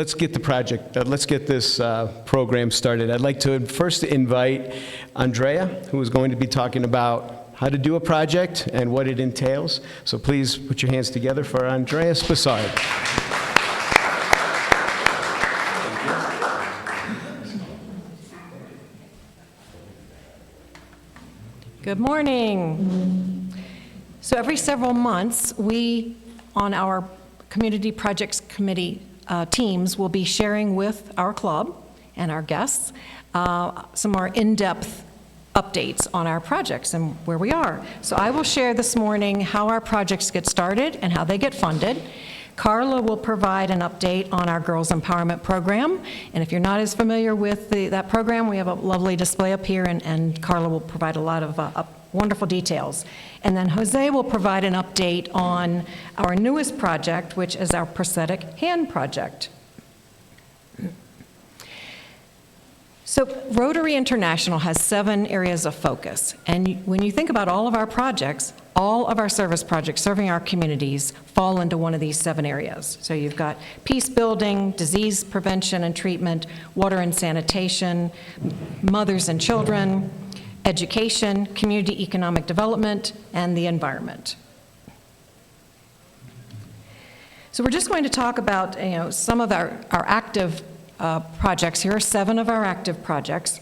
let's get the project, let's get this program started. I'd like to first invite Andrea, who is going to be talking about how to do a project and what it entails. So please put your hands together for Andrea Spessard. Good morning. So every several months, we, on our Community Projects Committee teams, will be sharing with our club and our guests some more in-depth updates on our projects and where we are. So I will share this morning how our projects get started and how they get funded. Carla will provide an update on our Girls Empowerment Program, and if you're not as familiar with that program, we have a lovely display up here, and Carla will provide a lot of wonderful details. And then Jose will provide an update on our newest project, which is our Prosthetic Hand Project. So Rotary International has 7 areas of focus, and when you think about all of our projects, all of our service projects serving our communities fall into one of these 7 areas. So you've got peace building, disease prevention and treatment, water and sanitation, mothers and children, education, community economic development, and the environment. So we're just going to talk about some of our active projects. Here are 7 of our active projects,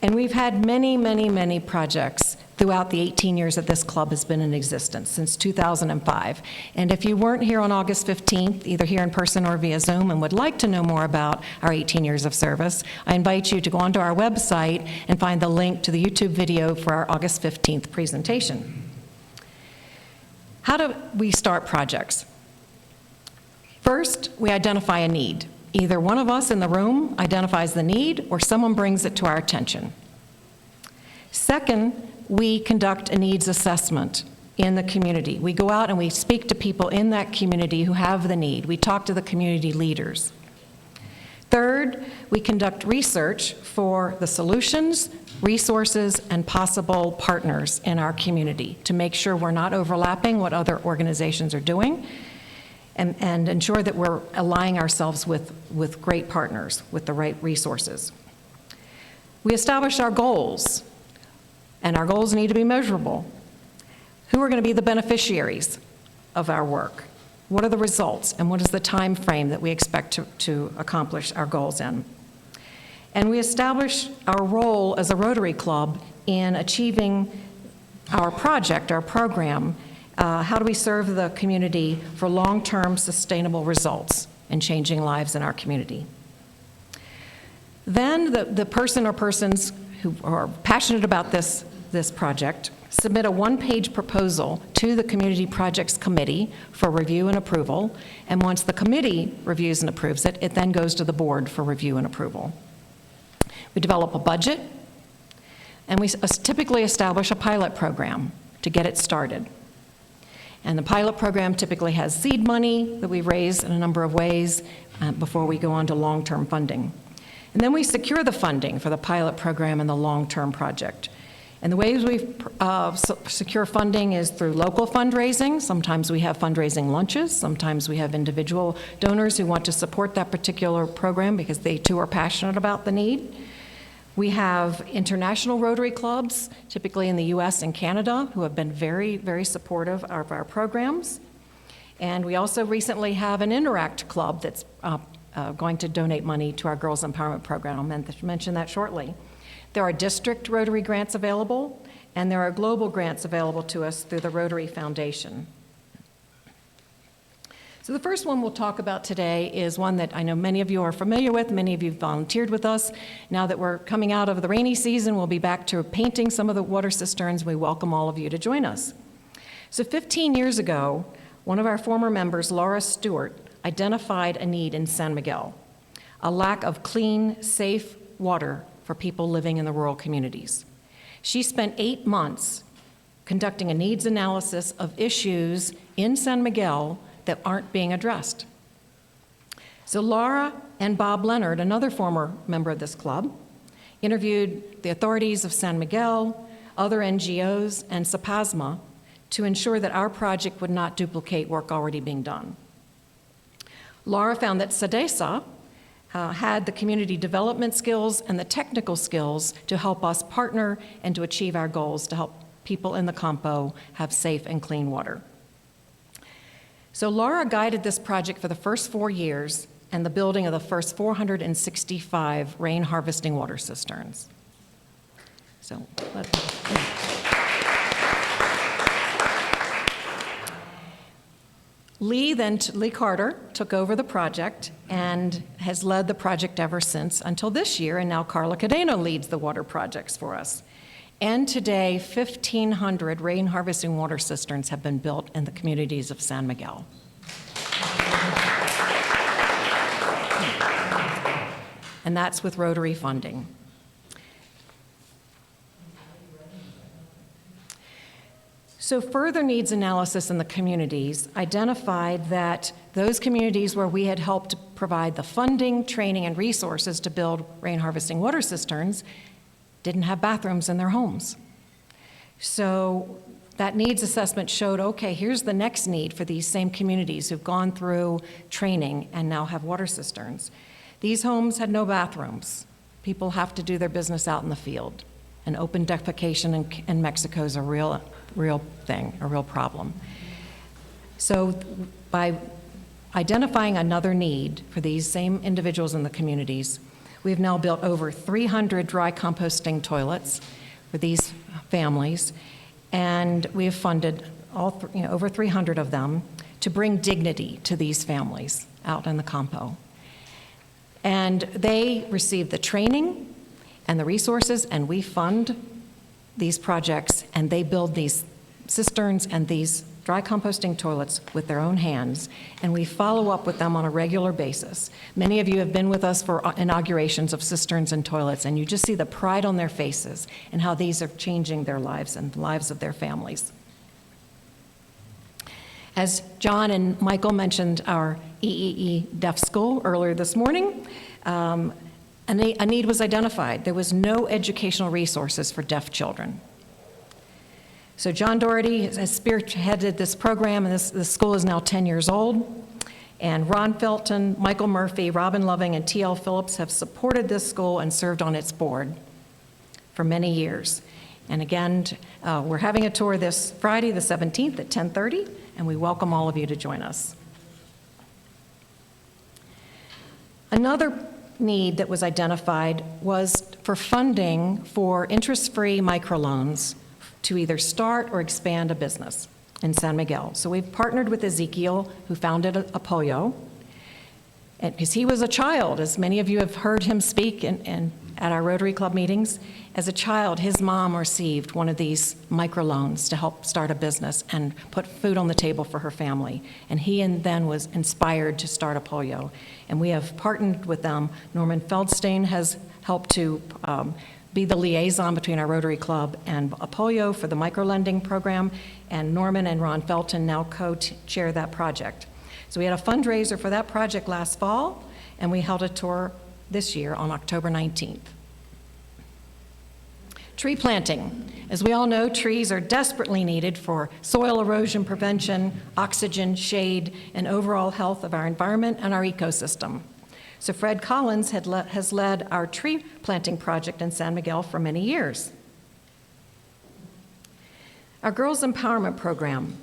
and we've had many projects throughout the 18 years that this club has been in existence, since 2005. And if you weren't here on August 15th, either here in person or via Zoom, and would like to know more about our 18 years of service, I invite you to go onto our website and find the link to the YouTube video for our August 15th presentation. How do we start projects? First, we identify a need. Either one of us in the room identifies the need, or someone brings it to our attention. Second, we conduct a needs assessment in the community. We go out and we speak to people in that community who have the need. We talk to the community leaders. Third, we conduct research for the solutions, resources, and possible partners in our community to make sure we're not overlapping what other organizations are doing, and ensure that we're aligning ourselves with great partners, with the right resources. We establish our goals, and our goals need to be measurable. Who are going to be the beneficiaries of our work? What are the results, and what is the time frame that we expect to accomplish our goals in? And we establish our role as a Rotary Club in achieving our project, our program. How do we serve the community for long-term sustainable results and changing lives in our community? Then the person or persons who are passionate about this project submit a 1-page proposal to the Community Projects Committee for review and approval, and once the committee reviews and approves it, it then goes to the board for review and approval. We develop a budget, and we typically establish a pilot program to get it started. And the pilot program typically has seed money that we raise in a number of ways before we go on to long-term funding. And then we secure the funding for the pilot program and the long-term project. And the ways we secure funding is through local fundraising. Sometimes we have fundraising lunches. Sometimes we have individual donors who want to support that particular program because they too are passionate about the need. We have international Rotary clubs, typically in the US and Canada, who have been very supportive of our programs. And we also recently have an Interact club that's going to donate money to our Girls Empowerment Program. I'll mention that shortly. There are district Rotary grants available, and there are global grants available to us through the Rotary Foundation. So the first one we'll talk about today is one that I know many of you are familiar with. Many of you volunteered with us. Now that we're coming out of the rainy season, we'll be back to painting some of the water cisterns. We welcome all of you to join us. So 15 years ago, one of our former members, Laura Stewart, identified a need in San Miguel, a lack of clean, safe water for people living in the rural communities. She spent 8 months conducting a needs analysis of issues in San Miguel that aren't being addressed. So Laura and Bob Leonard, another former member of this club, interviewed the authorities of San Miguel, other NGOs, and SAPASMA to ensure that our project would not duplicate work already being done. Laura found that SEDESA had the community development skills and the technical skills to help us partner and to achieve our goals to help people in the Campo have safe and clean water. So Laura guided this project for the first 4 years and the building of the first 465 rain harvesting water cisterns. So Lee Carter took over the project and has led the project ever since until this year, and now Carla Cadeno leads the water projects for us. And today, 1,500 rain harvesting water cisterns have been built in the communities of San Miguel. And that's with Rotary funding. So further needs analysis in the communities identified that those communities where we had helped provide the funding, training, and resources to build rain harvesting water cisterns didn't have bathrooms in their homes. So that needs assessment showed, okay, here's the next need for these same communities who've gone through training and now have water cisterns. These homes had no bathrooms. People have to do their business out in the field. And open defecation in Mexico is a real thing, a real problem. So by identifying another need for these same individuals in the communities, we've now built over 300 dry composting toilets for these families, and we have funded over 300 of them to bring dignity to these families out in the Campo. And they receive the training and the resources, and we fund these projects, and they build these cisterns and these dry composting toilets with their own hands, and we follow up with them on a regular basis. Many of you have been with us for inaugurations of cisterns and toilets, and you just see the pride on their faces and how these are changing their lives and the lives of their families. As John and Michael mentioned our EEE Deaf School earlier this morning, a need was identified. There was no educational resources for deaf children. So John Doherty has spearheaded this program, and this school is now 10 years old. And Ron Felton, Michael Murphy, Robin Loving, and T.L. Phillips have supported this school and served on its board for many years. And again, we're having a tour this Friday, the 17th at 10:30, and we welcome all of you to join us. Another need that was identified was for funding for interest-free microloans to either start or expand a business in San Miguel. So we've partnered with Ezekiel, who founded Apoyo, because he was a child, as many of you have heard him speak at our Rotary Club meetings. As a child, his mom received one of these microloans to help start a business and put food on the table for her family. And he then was inspired to start Apoyo. And we have partnered with them. Norman Feldstein has helped to be the liaison between our Rotary Club and Apoyo for the microlending program. And Norman and Ron Felton now co-chair that project. So we had a fundraiser for that project last fall, and we held a tour this year on October 19th. Tree planting. As we all know, trees are desperately needed for soil erosion prevention, oxygen, shade, and overall health of our environment and our ecosystem. So Fred Collins has led our tree planting project in San Miguel for many years. Our Girls Empowerment Program.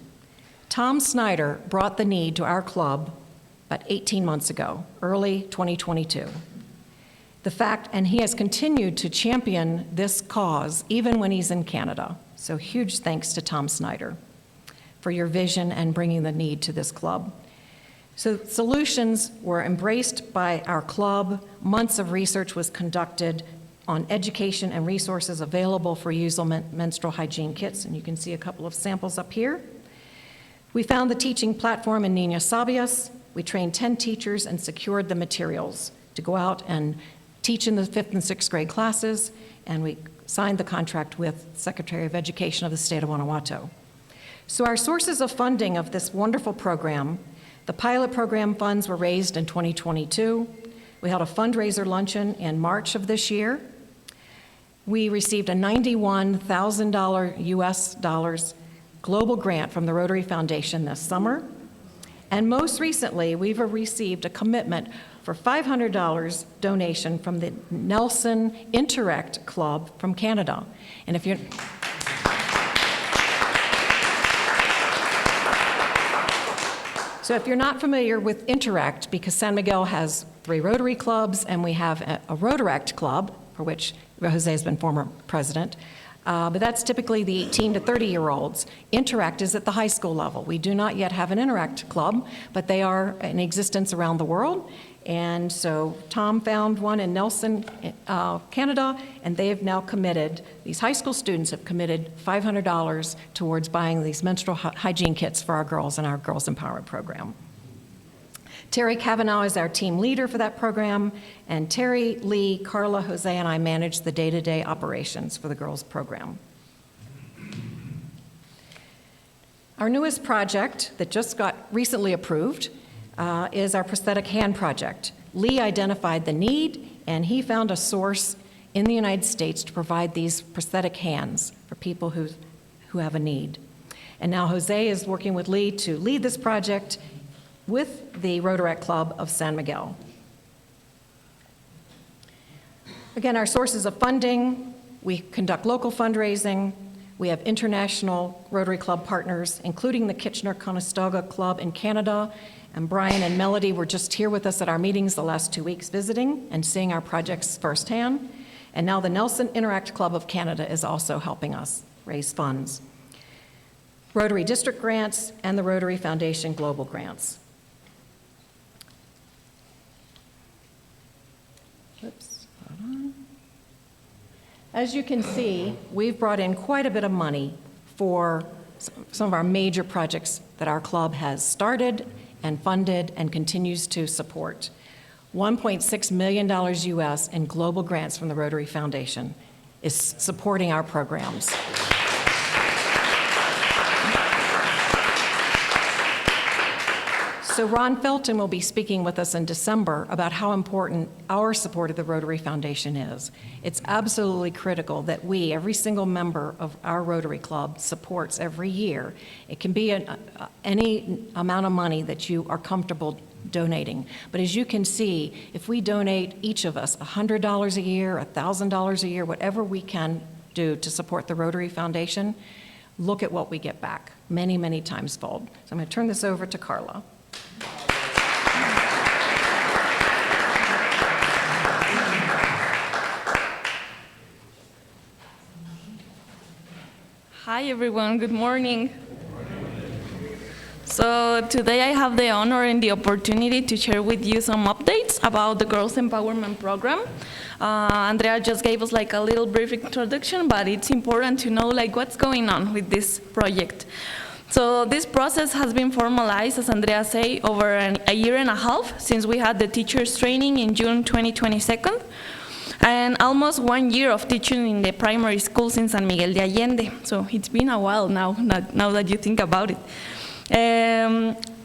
Tom Snyder brought the need to our club about 18 months ago, early 2022. And he has continued to champion this cause even when he's in Canada. So huge thanks to Tom Snyder for your vision and bringing the need to this club. So solutions were embraced by our club. Months of research was conducted on education and resources available for use on menstrual hygiene kits, and you can see a couple of samples up here. We found the teaching platform in Niñas Sabias. We trained 10 teachers and secured the materials to go out and teach in the 5th and 6th grade classes, and we signed the contract with Secretary of Education of the state of Guanajuato. So our sources of funding of this wonderful program, the pilot program funds were raised in 2022. We held a fundraiser luncheon in March of this year. We received a $91,000 US dollars global grant from the Rotary Foundation this summer. And most recently, we've received a commitment for $500 donation from the Nelson Interact Club from Canada. And if you're... So if you're not familiar with Interact, because San Miguel has 3 Rotary clubs, and we have a Rotaract club, for which Jose has been former president, but that's typically the 18 to 30-year-olds. Interact is at the high school level. We do not yet have an Interact club, but they are in existence around the world. And so Tom found one in Nelson, Canada, and they have now committed, these high school students have committed $500 towards buying these menstrual hygiene kits for our girls in our Girls Empowerment program. Terry Cavanaugh is our team leader for that program, and Terry, Lee, Carla, Jose, and I manage the day-to-day operations for the girls program. Our newest project that just got recently approved is our prosthetic hand project. Lee identified the need, and he found a source in the United States to provide these prosthetic hands for people who have a need. And now Jose is working with Lee to lead this project with the Rotaract Club of San Miguel. Again, our sources of funding: we conduct local fundraising, we have international Rotary Club partners, including the Kitchener-Conestoga Club in Canada, and Brian and Melody were just here with us at our meetings the last 2 weeks visiting and seeing our projects firsthand. And now the Nelson Interact Club of Canada is also helping us raise funds. Rotary District grants and the Rotary Foundation Global grants. Oops, hold on. As you can see, we've brought in quite a bit of money for some of our major projects that our club has started and funded and continues to support. $1.6 million US in global grants from the Rotary Foundation is supporting our programs. So Ron Felton will be speaking with us in December about how important our support of the Rotary Foundation is. It's absolutely critical that we, every single member of our Rotary Club, supports every year. It can be any amount of money that you are comfortable donating. But as you can see, if we donate, each of us, $100 a year, $1,000 a year, whatever we can do to support the Rotary Foundation, look at what we get back, many, many times fold. So I'm going to turn this over to Carla. Hi everyone, good morning. So today I have the honor and the opportunity to share with you some updates about the Girls Empowerment Program. Andrea just gave us like a little brief introduction, but it's important to know like what's going on with this project. So this process has been formalized, as Andrea said, over a year and a half since we had the teachers training in June 2022. And almost 1 year of teaching in the primary schools in San Miguel de Allende. So it's been a while now that you think about it.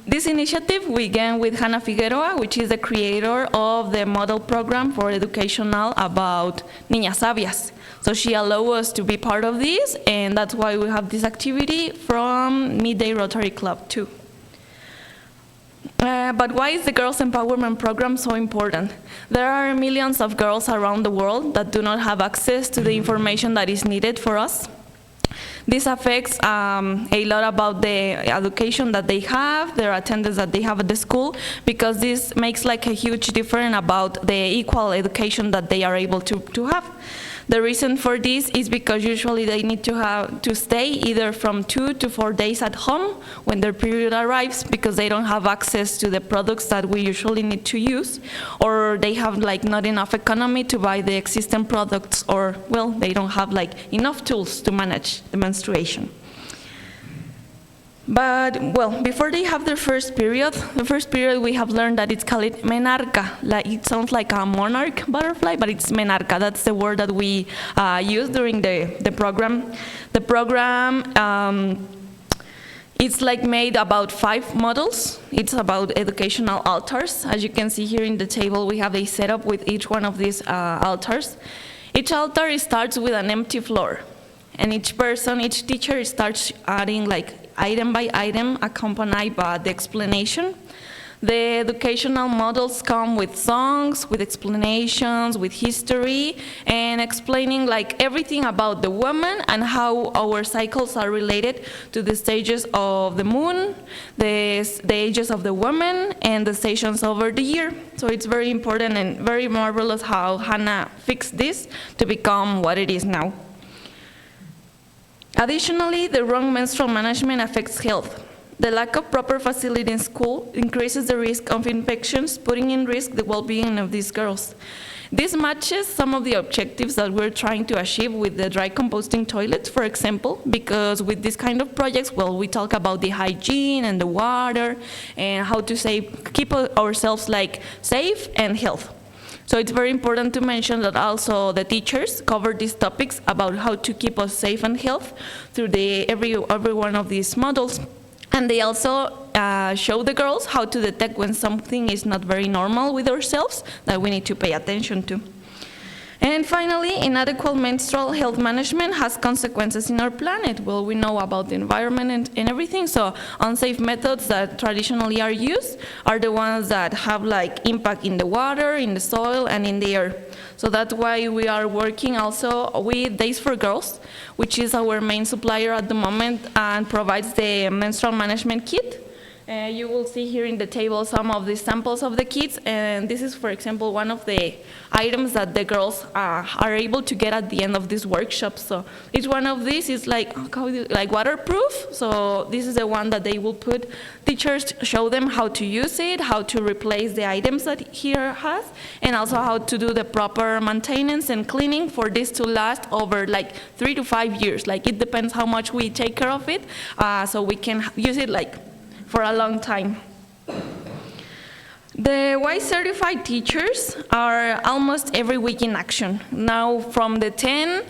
This initiative began with Hannah Figueroa, which is the creator of the model program for educational about Niñas Sabias. So she allowed us to be part of this, and that's why we have this activity from Midday Rotary Club too. But why is the Girls Empowerment Program so important? There are millions of girls around the world that do not have access to the information that is needed for us. This affects a lot about the education that they have, their attendance that they have at the school, because this makes like a huge difference about the equal education that they are able to have. The reason for this is because usually they need to stay either from 2 to 4 days at home when their period arrives, because they don't have access to the products that we usually need to use, or they have like not enough economy to buy the existing products, or well, they don't have like enough tools to manage the menstruation. But, well, before they have their first period, we have learned that it's called menarca. Like, it sounds like a monarch butterfly, but it's menarca. That's the word that we use during the program. The program, it's like made about 5 models. It's about educational altars. As you can see here in the table, we have a setup with each one of these altars. Each altar starts with an empty floor. And each teacher starts adding like item by item, accompanied by the explanation. The educational models come with songs, with explanations, with history, and explaining like everything about the woman and how our cycles are related to the stages of the moon, the ages of the woman, and the stations over the year. So it's very important and very marvelous how Hannah fixed this to become what it is now. Additionally, the wrong menstrual management affects health. The lack of proper facility in school increases the risk of infections, putting in risk the well-being of these girls. This matches some of the objectives that we're trying to achieve with the dry composting toilets, for example, because with this kind of projects, well, we talk about the hygiene and the water and how to keep ourselves like safe and healthy. So it's very important to mention that also the teachers cover these topics about how to keep us safe and healthy through every one of these models. And they also show the girls how to detect when something is not very normal with ourselves that we need to pay attention to. And finally, inadequate menstrual health management has consequences in our planet. Well, we know about the environment and everything, so unsafe methods that traditionally are used are the ones that have like impact in the water, in the soil, and in the air. So that's why we are working also with Days for Girls, which is our main supplier at the moment and provides the menstrual management kit. You will see here in the table some of the samples of the kits, and this is, for example, one of the items that the girls are able to get at the end of this workshop. So each one of these is like waterproof, so this is the one that they will put. Teachers show them how to use it, how to replace the items that here has, and also how to do the proper maintenance and cleaning for this to last over like 3 to 5 years. Like it depends how much we take care of it, so we can use it like for a long time. The Y certified teachers are almost every week in action. Now from the 10,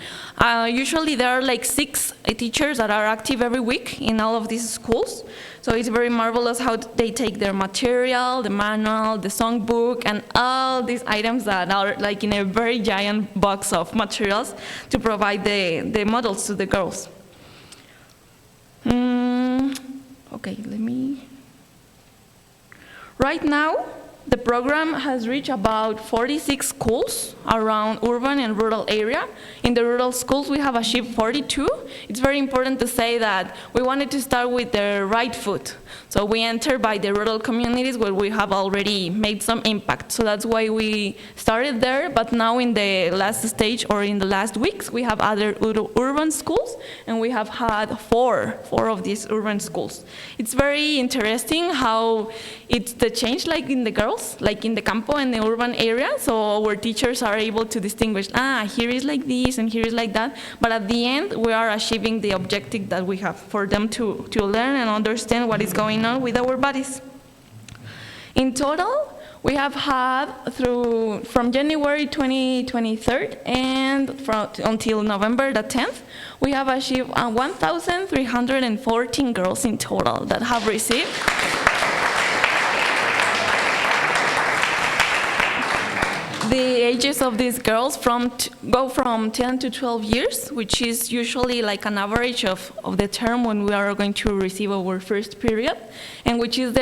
usually there are like 6 teachers that are active every week in all of these schools. So it's very marvelous how they take their material, the manual, the songbook, and all these items that are like in a very giant box of materials to provide the models to the girls. Okay, Right now, the program has reached about 46 schools around urban and rural area. In the rural schools, we have achieved 42. It's very important to say that we wanted to start with the right foot. So we enter by the rural communities where we have already made some impact. So that's why we started there, but now in the last stage or in the last weeks, we have other urban schools, and we have had four of these urban schools. It's very interesting how it's the change like in the girls, like in the campo and the urban area, so our teachers are able to distinguish, here is like this and here is like that, but at the end, we are achieving the objective that we have for them to learn and understand what is going on with our bodies. In total, we have had from January 2023 and until November the 10th, we have achieved 1,314 girls in total that have received the ages of these girls go from 10 to 12 years, which is usually like an average of the term when we are going to receive our first period, and which is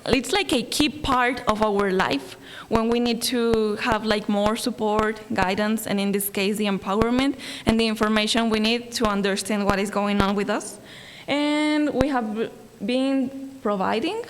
it's like a key part of our life when we need to have like more support, guidance, and in this case, the empowerment and the information we need to understand what is going on with us. And we have been providing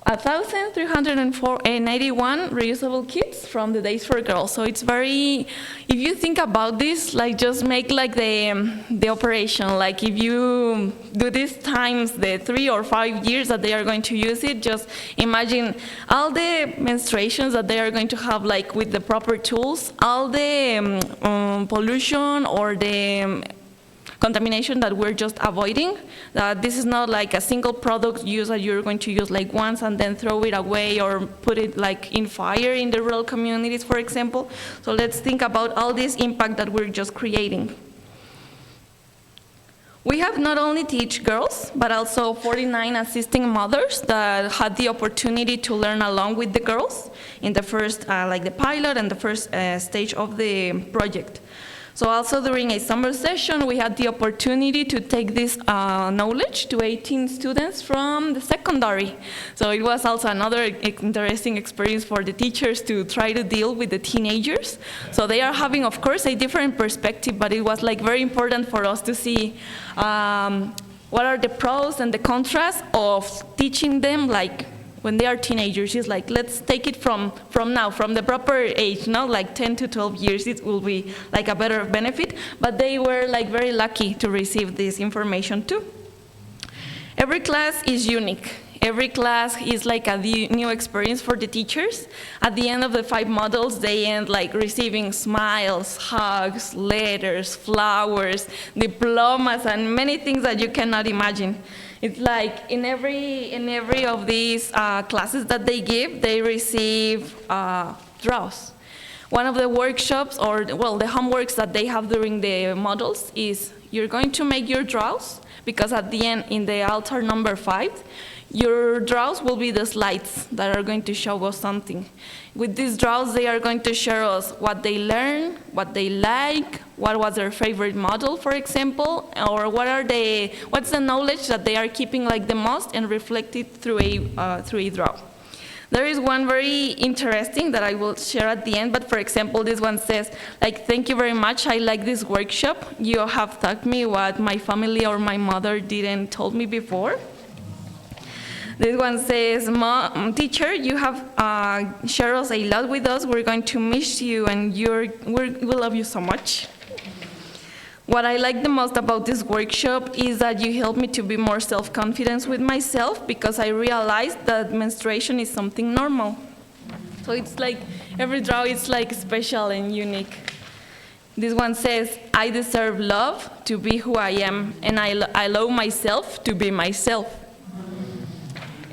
1,381 reusable kits from the Days for Girls. So it's very, if you think about this, like just make like the operation, like if you do this times the 3 or 5 years that they are going to use it, just imagine all the menstruations that they are going to have like with the proper tools, all the pollution or the contamination that we're just avoiding. This is not like a single product use that you're going to use like once and then throw it away or put it like in fire in the rural communities, for example. So let's think about all this impact that we're just creating. We have not only teach girls, but also 49 assisting mothers that had the opportunity to learn along with the girls in the first, like the pilot and the first stage of the project. So also during a summer session, we had the opportunity to take this knowledge to 18 students from the secondary. So it was also another interesting experience for the teachers to try to deal with the teenagers. So they are having, of course, a different perspective, but it was like very important for us to see what are the pros and the contrasts of teaching them like when they are teenagers. It's like, let's take it from now, from the proper age, like 10 to 12 years, it will be like a better benefit. But they were like very lucky to receive this information too. Every class is unique. Every class is like a new experience for the teachers. At the end of the 5 modules, they end like receiving smiles, hugs, letters, flowers, diplomas, and many things that you cannot imagine. It's like in every of these classes that they give, they receive draws. One of the workshops, or well, the homeworks that they have during the modules is you're going to make your draws, because at the end, in the altar number 5, your draws will be the slides that are going to show us something. With these draws, they are going to share us what they learn, what they like, what was their favorite model, for example, or what's the knowledge that they are keeping like the most and reflect it through a draw. There is one very interesting that I will share at the end, but for example, this one says, like, thank you very much, I like this workshop. You have taught me what my family or my mother didn't told me before. This one says, teacher, you have shared us a lot with us. We're going to miss you, and we love you so much. What I like the most about this workshop is that you help me to be more self-confident with myself, because I realized that menstruation is something normal. So it's like every draw is like special and unique. This one says, I deserve love to be who I am, and I allow myself to be myself.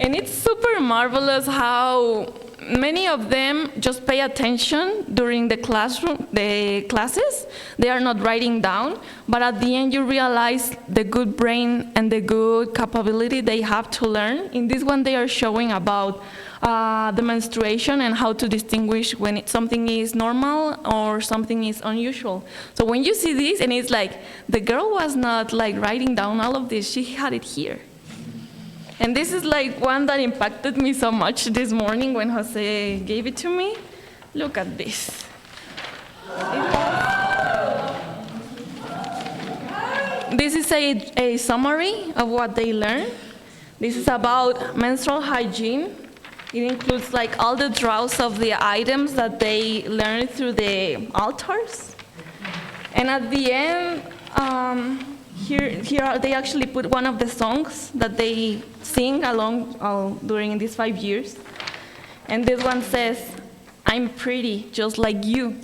And it's super marvelous how many of them just pay attention during the classes. They are not writing down, but at the end you realize the good brain and the good capability they have to learn. In this one, they are showing about the menstruation and how to distinguish when something is normal or something is unusual. So when you see this, and it's like, the girl was not like writing down all of this, she had it here. And this is like one that impacted me so much this morning when Jose gave it to me. Look at this. This is a summary of what they learned. This is about menstrual hygiene. It includes like all the draws of the items that they learned through the altars. And at the end, here they actually put one of the songs that they sing along during these 5 years. And this one says, I'm pretty, just like you.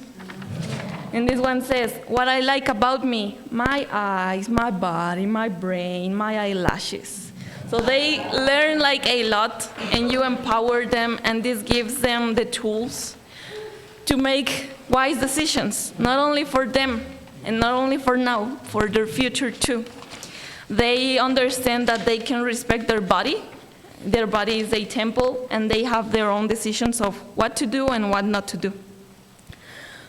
And this one says, what I like about me, my eyes, my body, my brain, my eyelashes. So they learn like a lot, and you empower them, and this gives them the tools to make wise decisions, not only for them, and not only for now, for their future too. They understand that they can respect their body. Their body is a temple, and they have their own decisions of what to do and what not to do.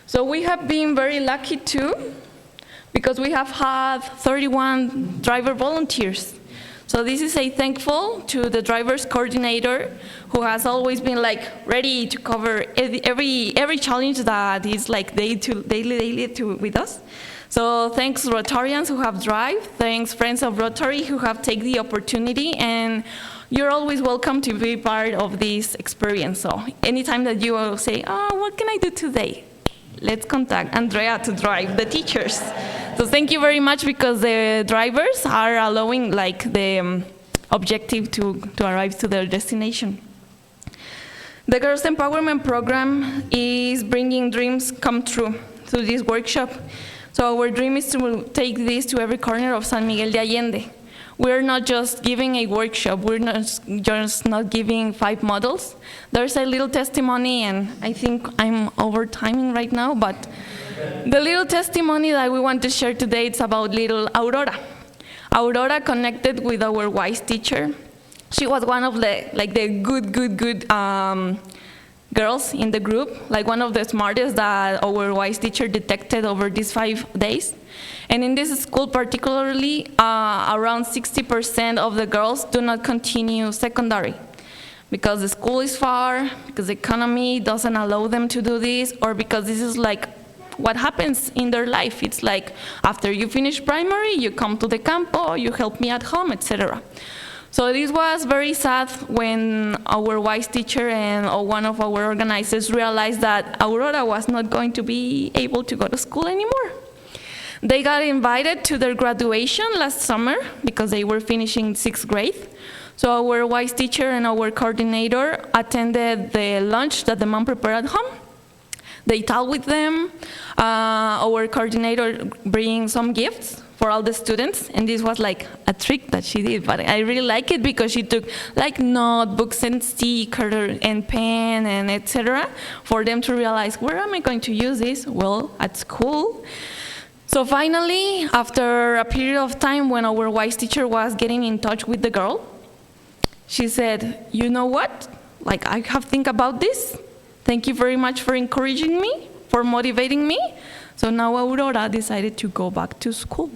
So we have been very lucky too, because we have had 31 driver volunteers. So this is a thankful to the driver's coordinator, who has always been like ready to cover every challenge that is like daily with us. So thanks Rotarians who have drive, thanks Friends of Rotary who have taken the opportunity, and you're always welcome to be part of this experience. So anytime that you will say, oh, what can I do today? Let's contact Andrea to drive the teachers. So thank you very much, because the drivers are allowing like the objective to arrive to their destination. The Girls Empowerment Program is bringing dreams come true through this workshop. So our dream is to take this to every corner of San Miguel de Allende. We're not just giving a workshop, we're just not giving 5 models. There's a little testimony, and I think I'm over timing right now, but the little testimony that we want to share today, it's about little Aurora. Aurora connected with our wise teacher. She was one of the good girls in the group, like one of the smartest that our WISE teacher detected over these 5 days. And in this school particularly, around 60% of the girls do not continue secondary because the school is far, because the economy doesn't allow them to do this, or because this is like what happens in their life. It's like after you finish primary, you come to the campo, you help me at home, etc. So this was very sad when our WISE teacher and one of our organizers realized that Aurora was not going to be able to go to school anymore. They got invited to their graduation last summer because they were finishing 6th grade. So our WISE teacher and our coordinator attended the lunch that the mom prepared at home. They talked with them. Our coordinator bring some gifts for all the students, and this was like a trick that she did, but I really like it because she took like notebooks and sticker and pen and etc. for them to realize, where am I going to use this? Well, at school. So finally, after a period of time when our WISE teacher was getting in touch with the girl, she said, you know what? Like, I have think about this. Thank you very much for encouraging me, for motivating me. So now Aurora decided to go back to school.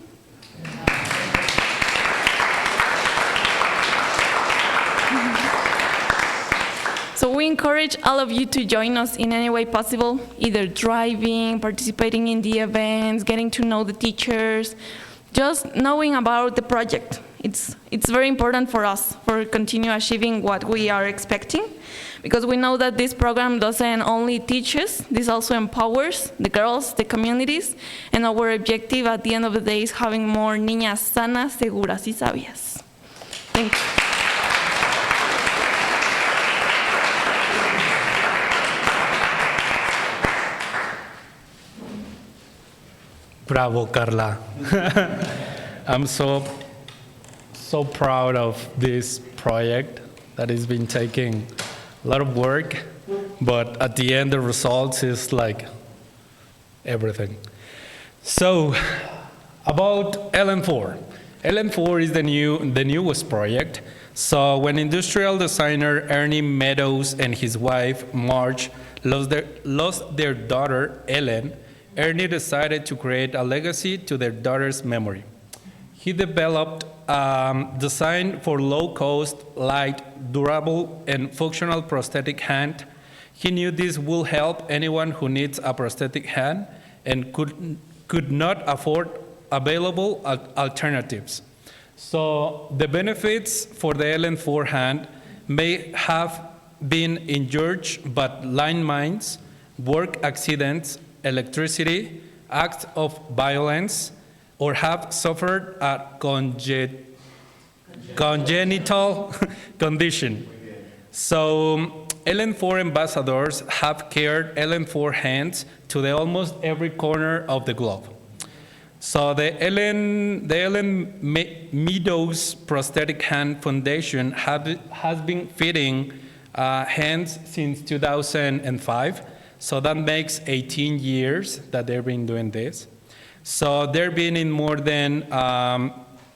So we encourage all of you to join us in any way possible, either driving, participating in the events, getting to know the teachers, just knowing about the project. It's very important for us for continue achieving what we are expecting, because we know that this program doesn't only teach us, this also empowers the girls, the communities, and our objective at the end of the day is having more niñas sanas, seguras y sabias. Thank you. Bravo, Carla. I'm so proud of this project that has been taking a lot of work, but at the end the results is like everything. So about LN4. LN4 is the newest project. So when industrial designer Ernie Meadows and his wife Marge lost their daughter Ellen, Ernie decided to create a legacy to their daughter's memory. He developed design for low-cost, light, durable, and functional prosthetic hand. He knew this will help anyone who needs a prosthetic hand and could not afford available alternatives. So the benefits for the LN4 hand may have been injured by landmines, work accidents, electricity, acts of violence, or have suffered a congenital condition. So LN4 ambassadors have carried LN4 hands to almost every corner of the globe. So the Allende-Midday Prosthetic Hand Foundation has been feeding hands since 2005. So that makes 18 years that they've been doing this. So they've been in more than,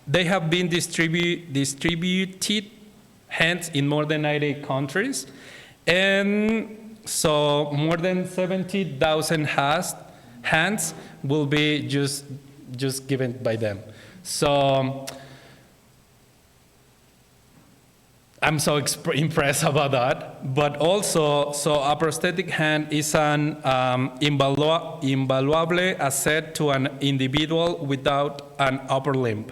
they have been distributed hands in more than 90 countries. And so more than 70,000 hands will be just given by them. So I'm so impressed about that. But also, so a prosthetic hand is an invaluable asset to an individual without an upper limb.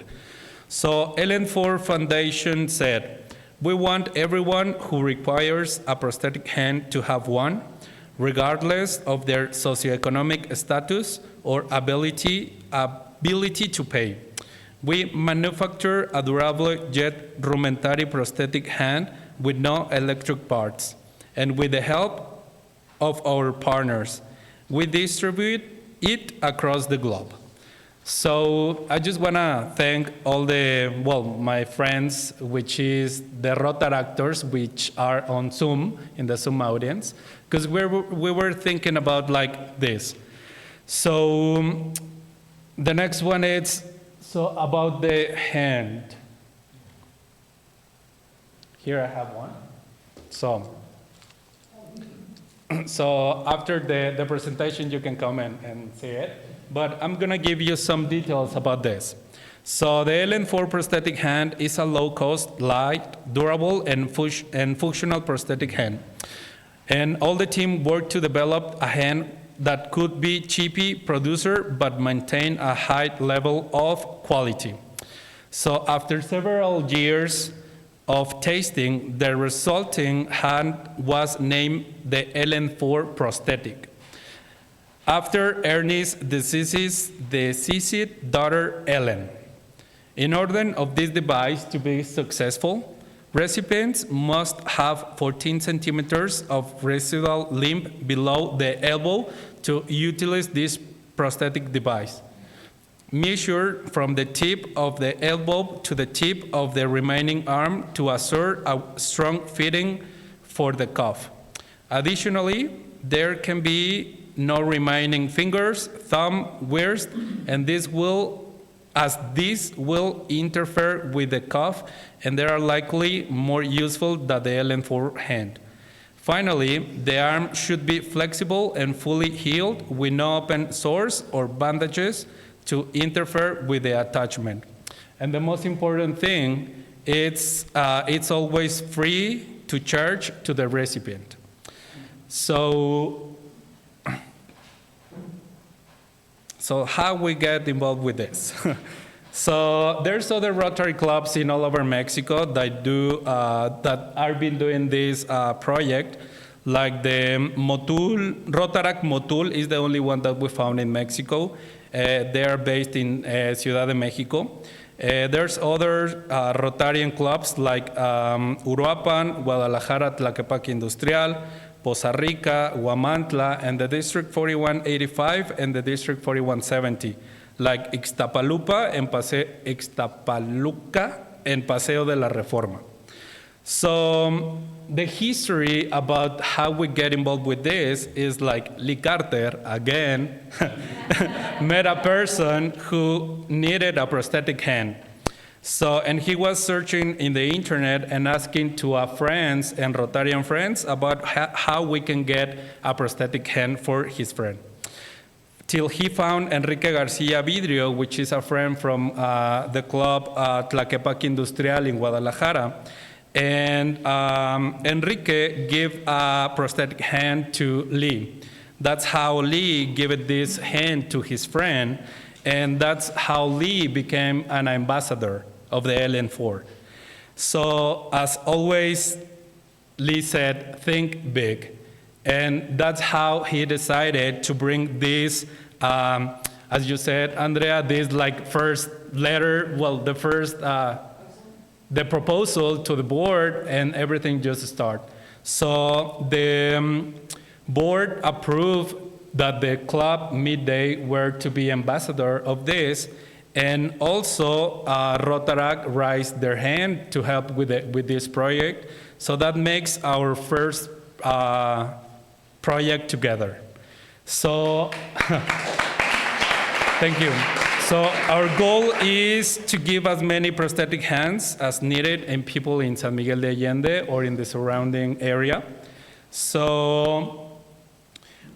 So LN4 Foundation said, we want everyone who requires a prosthetic hand to have one, regardless of their socioeconomic status or ability to pay. We manufacture a durable yet rudimentary prosthetic hand with no electric parts. And with the help of our partners, we distribute it across the globe. So I just want to thank all my friends, which is the Rotaractors, which are on Zoom, in the Zoom audience, because we were thinking about like this. So the next one is, so about the hand. Here I have one. So So after the presentation, you can come and see it. But I'm going to give you some details about this. So the LN4 prosthetic hand is a low-cost, light, durable, and functional prosthetic hand. And all the team worked to develop a hand that could be cheapy producer, but maintain a high level of quality. So after several years of testing, the resulting hand was named the LN4 prosthetic, after Ernie's deceased daughter, Ellen. In order of this device to be successful, recipients must have 14 centimeters of residual limb below the elbow to utilize this prosthetic device. Measure from the tip of the elbow to the tip of the remaining arm to assure a strong fitting for the cuff. Additionally, there can be no remaining fingers, thumb, wrist, and this will interfere with the cuff, and they are likely more useful than the LN4 hand. Finally, the arm should be flexible and fully healed with no open sores or bandages to interfere with the attachment. And the most important thing, it's always free to charge to the recipient. So how we get involved with this? So there's other Rotary clubs in all over Mexico that are been doing this project, like the Motul, Rotarac Motul is the only one that we found in Mexico. They are based in Ciudad de Mexico. There's other Rotarian clubs like Uruapan, Guadalajara, Tlaquepaque Industrial, Poza Rica, Huamantla, and the District 4185 and the District 4170, like Ixtapaluca and Paseo de la Reforma. So the history about how we get involved with this is like Lee Carter, again, met a person who needed a prosthetic hand. So, and he was searching in the internet and asking to our friends and Rotarian friends about how we can get a prosthetic hand for his friend. Till he found Enrique Garcia Vidrio, which is a friend from the club Tlaquepaque Industrial in Guadalajara. And Enrique gave a prosthetic hand to Lee. That's how Lee gave this hand to his friend, and that's how Lee became an ambassador of the LN4. So as always, Lee said, think big. And that's how he decided to bring this, as you said, Andrea, this like first letter, well, the first, the proposal to the board, and everything just started. So the board approved that the club Midday were to be ambassador of this, and also Rotarac raised their hand to help with this project. So that makes our first project together. So thank you. So our goal is to give as many prosthetic hands as needed in people in San Miguel de Allende or in the surrounding area. So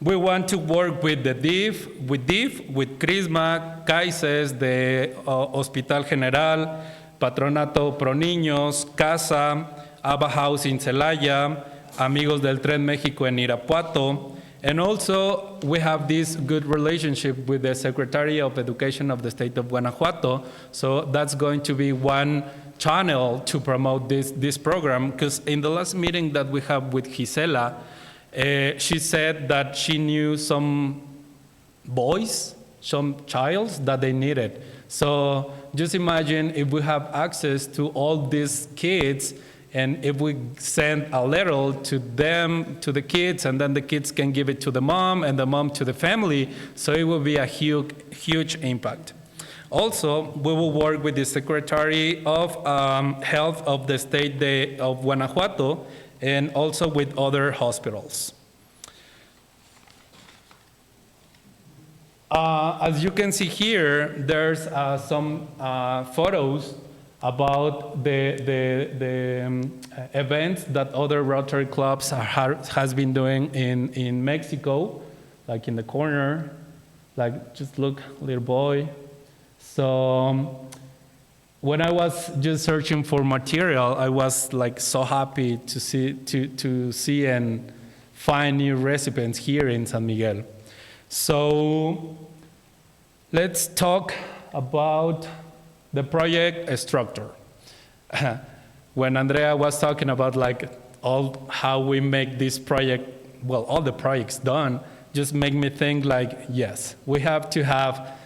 we want to work with the DIF, with Crisma, CAICES, the Hospital General, Patronato Pro Niños, CASA, ABA House in Celaya, Amigos del Tren México en Irapuato. And also, we have this good relationship with the Secretary of Education of the state of Guanajuato. So that's going to be one channel to promote this program, because in the last meeting that we have with Gisela, she said that she knew some boys, some childs that they needed. So just imagine if we have access to all these kids, and if we send a letter to them, to the kids, and then the kids can give it to the mom, and the mom to the family, so it will be a huge impact. Also, we will work with the Secretary of Health of the state of Guanajuato, and also with other hospitals. As you can see here, there's some photos about the events that other Rotary clubs has been doing in Mexico, like in the corner, like just look, little boy. So when I was just searching for material, I was like so happy to see and find new recipients here in San Miguel. So let's talk about the project structure. When Andrea was talking about like how we make this project, well, all the projects done, just make me think like, yes, we have to have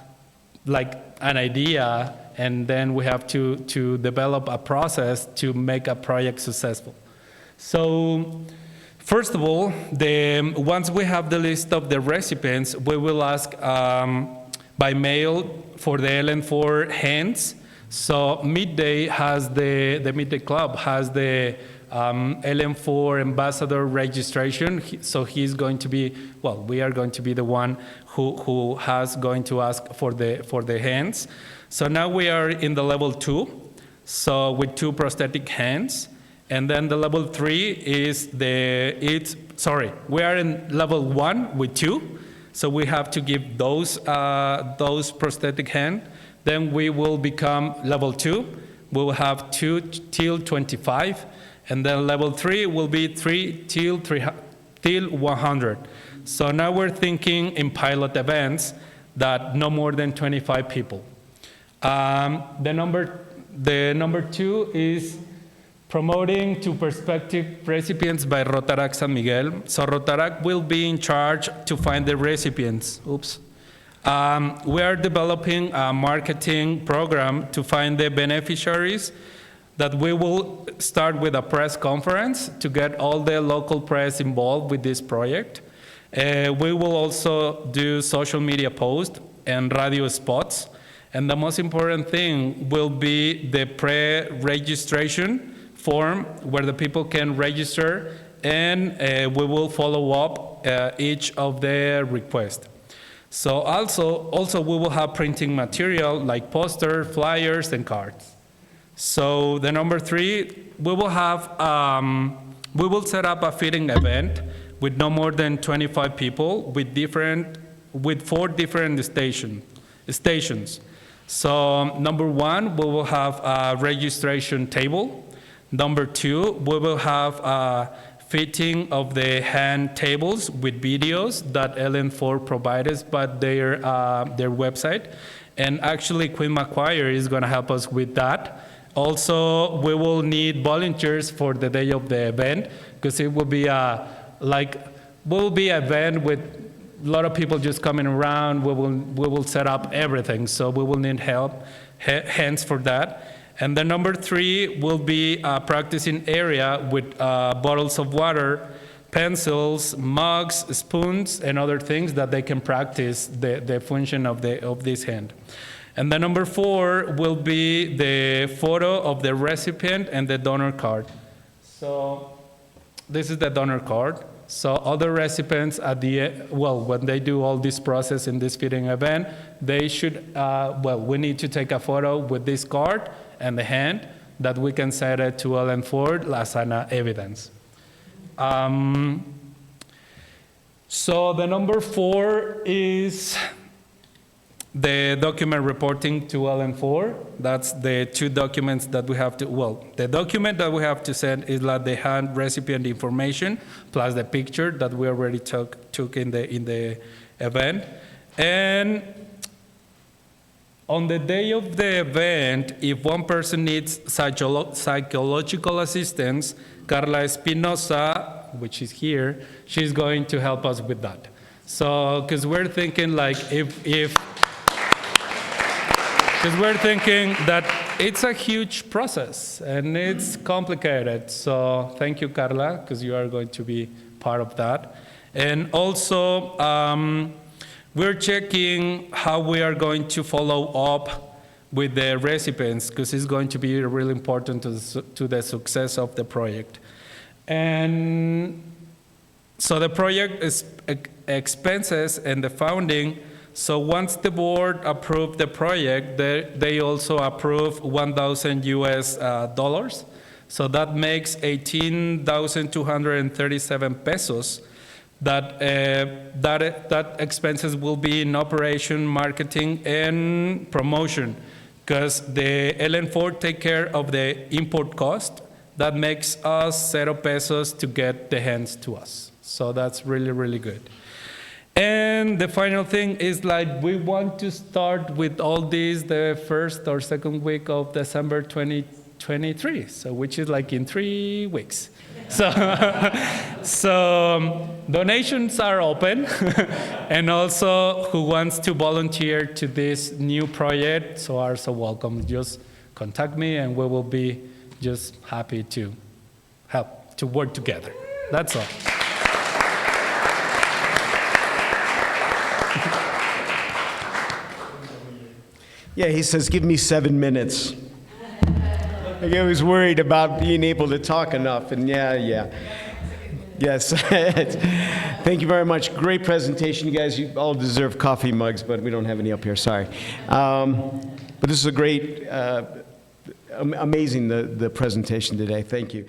like an idea, and then we have to develop a process to make a project successful. So first of all, once we have the list of the recipients, we will ask by mail for the LN4 hands. So Midday has the Midday Club has the LN4 ambassador registration. So he's going to be, well, we are going to be the one who has going to ask for the hands. So now we are in the level 2, so with 2 prosthetic hands. And then the level 3 is we are in level 1 with 2. So we have to give those prosthetic hand. Then we will become level 2. We will have 2 till 25. And then level 3 will be 3 till 100. So now we're thinking in pilot events that no more than 25 people. The number 2 is promoting to prospective recipients by Rotaract San Miguel. So Rotaract will be in charge to find the recipients. Oops. We are developing a marketing program to find the beneficiaries, that we will start with a press conference to get all the local press involved with this project. We will also do social media posts and radio spots. And the most important thing will be the pre-registration form where the people can register, and we will follow up each of the requests. So also we will have printing material like posters, flyers, and cards. So the number 3, we will set up a fitting event with no more than 25 people with 4 different stations. So number 1, we will have a registration table. Number 2, we will have a fitting of the hand tables with videos that LN4 provides by their website. And actually, Queen McQuire is going to help us with that. Also, we will need volunteers for the day of the event, because it will be an event with a lot of people just coming around. We will set up everything, so we will need hands for that. And the number 3 will be a practicing area with bottles of water, pencils, mugs, spoons, and other things that they can practice the function of this hand. And the number 4 will be the photo of the recipient and the donor card. So this is the donor card. So other recipients at when they do all this process in this fitting event, they should, we need to take a photo with this card and the hand that we can send it to LN4 as an evidence. So the number 4 is the document reporting to LN4. That's the 2 documents that we have to, the document that we have to send is like the hand recipient information plus the picture that we already took in the event. And on the day of the event, if one person needs psychological assistance, Carla Espinosa, which is here, she's going to help us with that. So, because we're thinking like because we're thinking that it's a huge process and it's complicated. So thank you, Carla, because you are going to be part of that. And also, we're checking how we are going to follow up with the recipients, because it's going to be really important to the success of the project. And so the project is expenses and the funding. So once the board approved the project, they also approved $1,000 US. So that makes 18,237 pesos. That expenses will be in operation, marketing, and promotion, because the LN4 take care of the import cost. That makes us 0 pesos to get the hands to us. So that's really, really good. And the final thing is, like, we want to start with all these the first or second week of December 2023, so which is like in 3 weeks. So, donations are open, and also who wants to volunteer to this new project, so are so welcome. Just contact me, and we will be just happy to help to work together. That's all. Yeah, he says, give me 7 minutes. Like, I was worried about being able to talk enough, and yeah. Yes. Thank you very much. Great presentation, you guys. You all deserve coffee mugs, but we don't have any up here, sorry. But this is a great, amazing, the presentation today. Thank you.